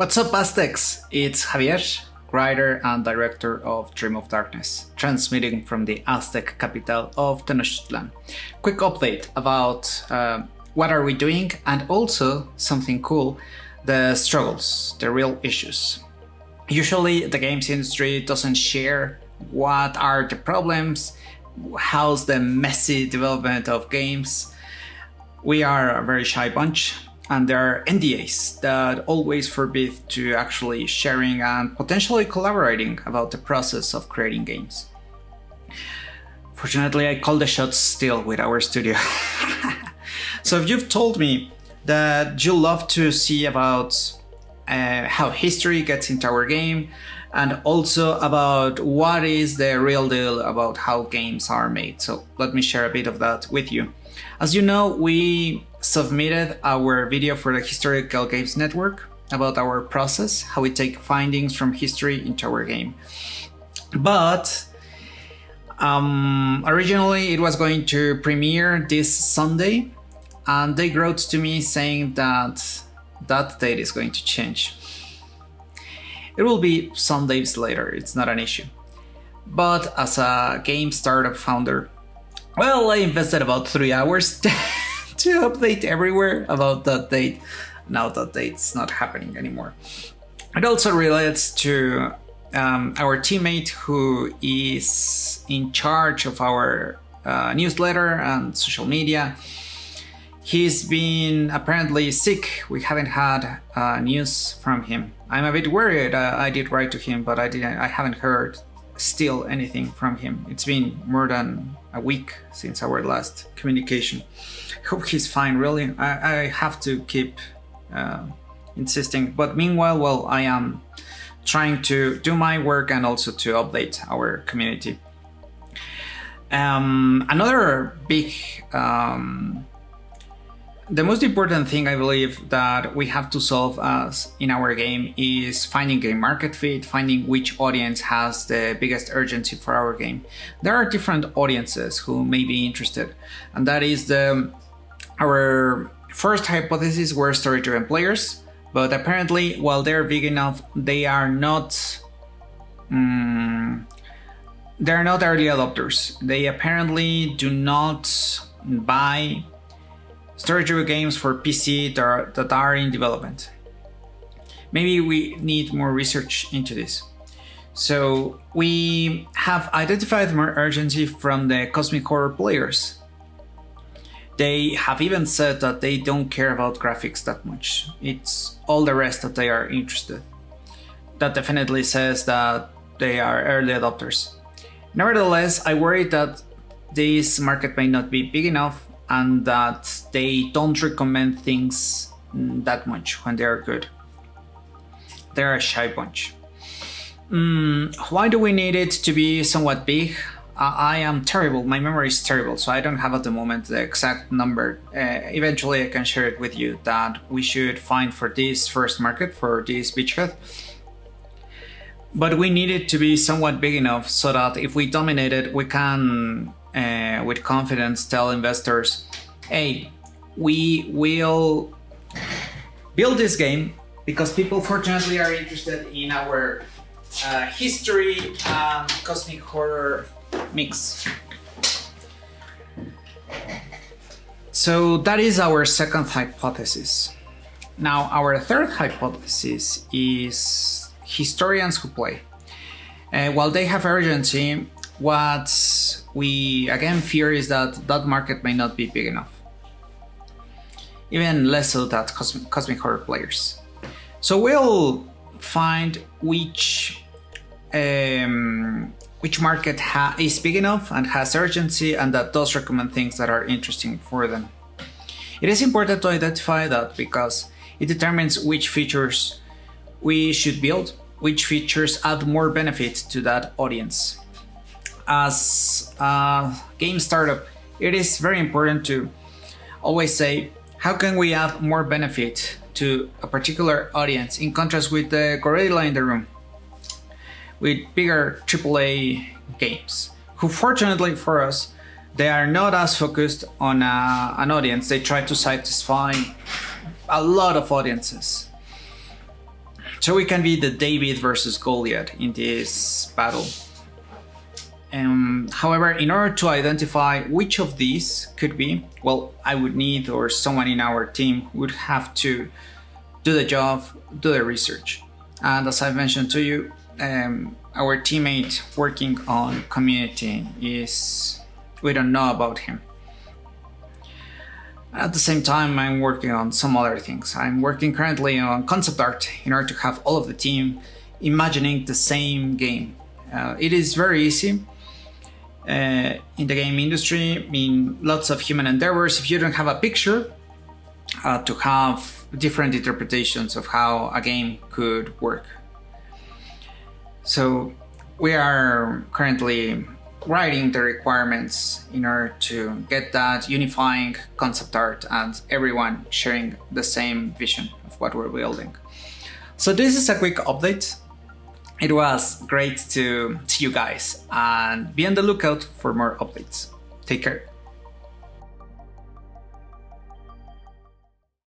What's up, Aztecs? It's Javier, writer and director of Dream of Darkness, transmitting from the Aztec capital of Tenochtitlan. Quick update about what are we doing, and also something cool, the struggles, the real issues. Usually the games industry doesn't share what are the problems, how's the messy development of games. We are a very shy bunch, and there are NDAs that always forbid to actually sharing and potentially collaborating about the process of creating games. Fortunately, I call the shots still with our studio. So if you've told me that you love to see about how history gets into our game, and also about what is the real deal about how games are made, so let me share a bit of that with you. As you know, we submitted our video for the Historical Games Network about our process, how we take findings from history into our game. But originally it was going to premiere this Sunday, and they wrote to me saying that that date is going to change. It will be some days later, it's not an issue. But as a game startup founder, well, I invested about 3 hours to update everywhere about that date. Now that date's not happening anymore. It also relates to our teammate who is in charge of our newsletter and social media. He's been apparently sick. We haven't had news from him. I'm a bit worried. I did write to him, but I haven't heard still anything from him. It's been more than a week since our last communication. I hope he's fine, really. I have to keep insisting. But meanwhile, well, I am trying to do my work and also to update our community. Another big the most important thing I believe that we have to solve as in our game is finding game market fit, finding which audience has the biggest urgency for our game. There are different audiences who may be interested, and that is our first hypothesis were story-driven players, but apparently while they're big enough, they are not early adopters. They apparently do not buy story-driven games for PC that are in development. Maybe we need more research into this. So we have identified more urgency from the cosmic horror players. They have even said that they don't care about graphics that much. It's all the rest that they are interested. That definitely says that they are early adopters. Nevertheless, I worry that this market may not be big enough and that they don't recommend things that much when they are good. They're a shy bunch. Why do we need it to be somewhat big? I am terrible, my memory is terrible, so I don't have at the moment the exact number. Eventually I can share it with you that we should find for this first market, for this beachhead. But we need it to be somewhat big enough so that if we dominate it, we can with confidence tell investors, hey, we will build this game because people fortunately are interested in our history and cosmic horror mix. So that is our second hypothesis. Now our third hypothesis is historians who play. While they have urgency, what we again fear is that that market may not be big enough. Even less so that cosmic horror players. So we'll find which market is big enough and has urgency and that does recommend things that are interesting for them. It is important to identify that because it determines which features we should build, which features add more benefit to that audience. As a game startup, it is very important to always say, how can we add more benefit to a particular audience in contrast with the gorilla in the room, with bigger AAA games, who fortunately for us, they are not as focused on an audience. They try to satisfy a lot of audiences. So we can be the David versus Goliath in this battle. However, in order to identify which of these could be, well, I would need, or someone in our team would have to do the job, do the research. And as I mentioned to you, our teammate working on community we don't know about him. At the same time, I'm working on some other things. I'm working currently on concept art in order to have all of the team imagining the same game. It is very easy. In the game industry, in lots of human endeavors, if you don't have a picture, to have different interpretations of how a game could work. So we are currently writing the requirements in order to get that unifying concept art and everyone sharing the same vision of what we're building. So this is a quick update. It was great to see you guys, and be on the lookout for more updates. Take care.